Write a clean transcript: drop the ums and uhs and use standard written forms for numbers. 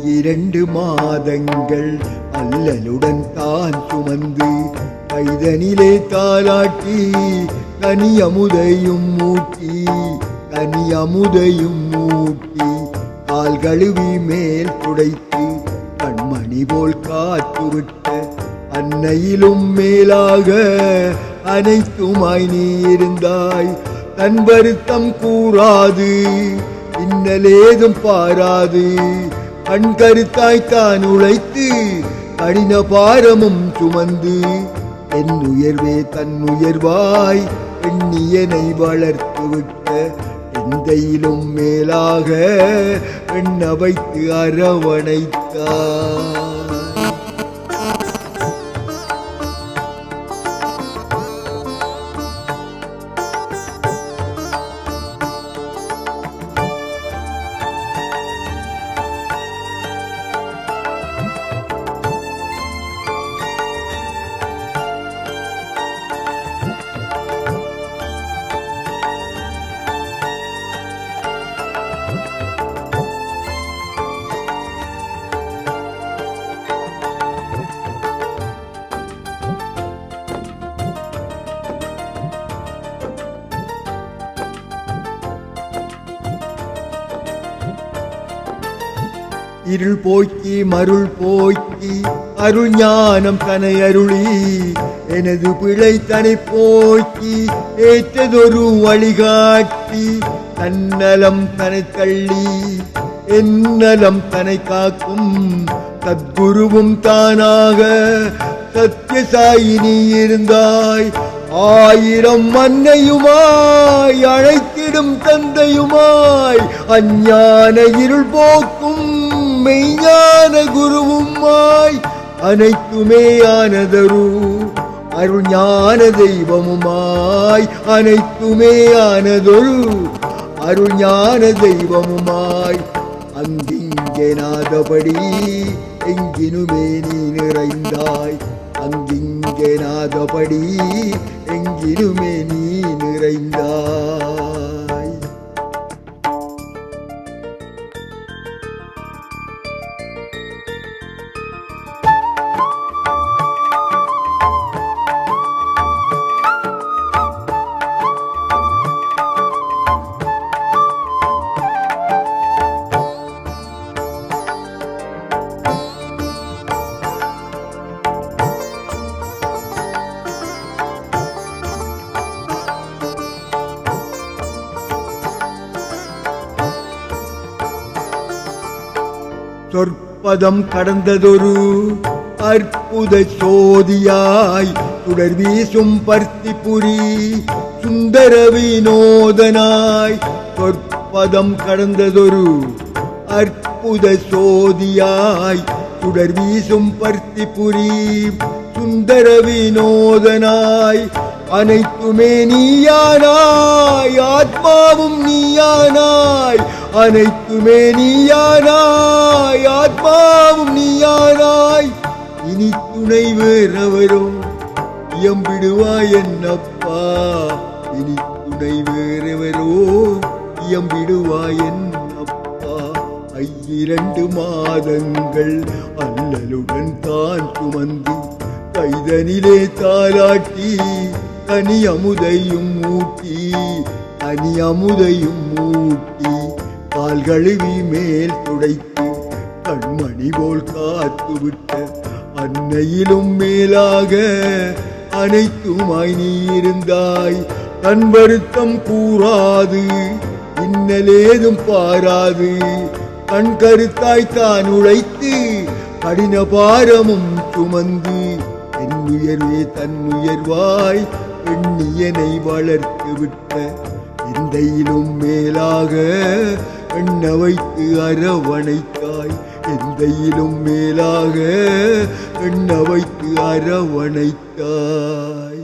2 மாதங்கள் அல்லலுடன் தான் சுமந்து கைதனிலே தாலாட்டி கனியமுதையும் மூட்டி கால் கழுவி மேல் துடைத்து கண்மணி போல் காத்துவிட்ட அன்னையிலும் மேலாக அனைத்துமாய் நீ இருந்தாய். தன் வருத்தம் கூறாது இன்னலேதும் பாராது கண் கருத்தாய் தான் உழைத்து கடின பாரமும் சுமந்து என் உயர்வே தன் உயர்வாய் எண்ணியனை வளர்த்து விட்ட எந்தையிலும் மேலாக எண்ண வைத்து அரவணைத்தார். இருள் போக்கி மருள் போக்கி அருள் ஞானம் தனை அருளி எனது பிழை தனை போக்கி ஏற்றதொரு வழிகாட்டி தன்னலம் தனை தள்ளி என்னலம் தனை காக்கும் சத்குருவும் தானாக சத்யசாயினி இருந்தாய். 1000 அன்னையுமாய் அழைத்திடும் தந்தையுமாய் அஞ்ஞான இருள் போக்கும் மெய்ஞான குருவுமாய் அனைத்துமே ஆனதரு அருள் ஞான தெய்வமுமாய் அனைத்துமே ஆனதொரு அருள் ஞான தெய்வமுமாய் அங்கிங்கே நாதபடி எங்கினுமே நீ நிறைந்தாய். அங்கிங்கே நாதபடி எங்கினுமே நீ நிறைந்தாய். சொற்பதம் கடந்ததொரு அற்புத சோதியாய் சுடர் வீசும் பர்த்திபுரி சுந்தர வினோதனாய். சொற்பதம் கடந்ததொரு அற்புத சோதியாய் சுடர் வீசும் பர்த்திபுரி சுந்தர வினோதனாய். அனைத்துமே நீயானாய் ஆத்மாவும் நீயானாய். அனைத்துமே நீயானாய் ஆத்மாவும் நீயானாய். இனி துணை வேறவரோ இயம்பிடுவாய் என்னப்பா. இனி துணை வேறவரோ இயம்பிடுவாய் என்னப்பா. 2 மாதங்கள் அல்லலுடன் தான் சுமந்து கைதனிலே தாலாட்டி கனியமுதையும் மூட்டி கால் கழுவி மேல் துடைத்து கண்மணி போல் காத்துவிட்ட அன்னையிலும் மேலாக அனைத்துமாய் நீ இருந்தாய். தன் வருத்தம் கூறாது இன்னலேதும் பாராது கண் கருத்தாய் தான் உழைத்து கடின பாரமும் சுமந்து என் உயர்வே தன் உயர்வாய் எண்ணியனை வளர்த்து விட்ட எந்தையிலும் மேலாக எண்ண வைத்து அரவணைத்தாய். எந்தையிலும் மேலாக எண்ண வைத்து அரவணைத்தாய்.